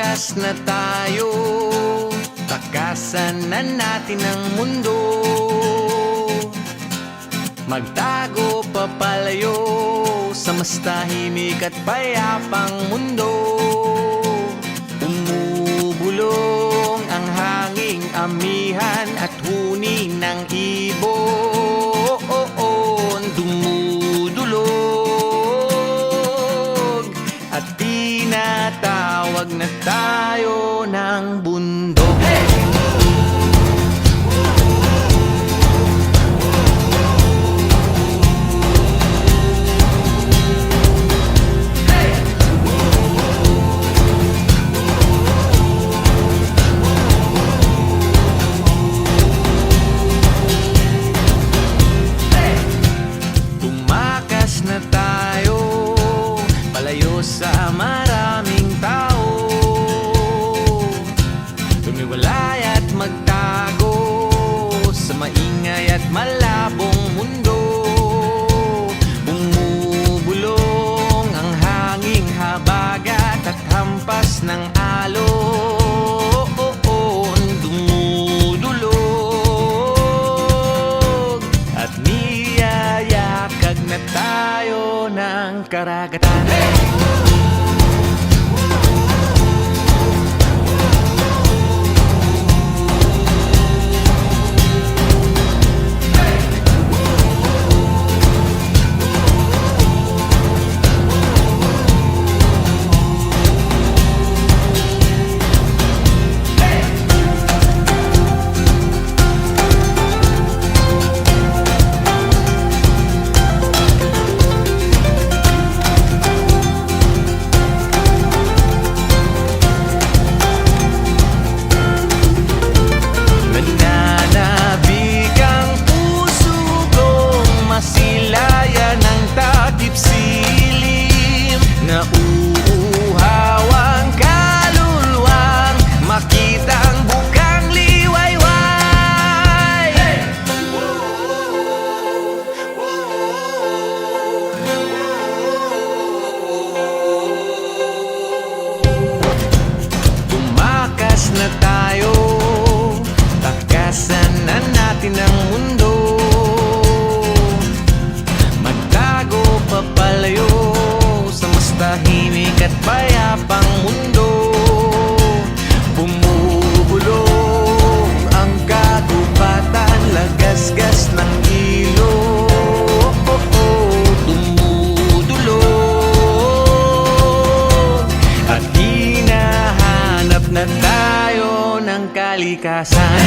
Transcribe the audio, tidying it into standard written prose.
Tumakas na tayo, takasan na natin ang mundo. Magtago papalayo sa mas tahimik at payapang mundo. Umubulong ang hanging amihan at huni ng ibon. Dumudulog at tinatawag na tayo ng bundok. Na tayo, palayo sa maraming tao. Tumiwalay at magtago sa maingay at malabong mundo. Bumubulong ang hanging habagat at hampas ng alon. Dumudulog at niyayakag na tayo ng karagatan. Na tayo, takasan na natin ang mundo. Magtago papalayo sa mas tahimik at payapang mundo. Bumubulong ang kagubatan, lagasgas ng ilog. Dumudulog at hinahanap na tayo ng kalikasan.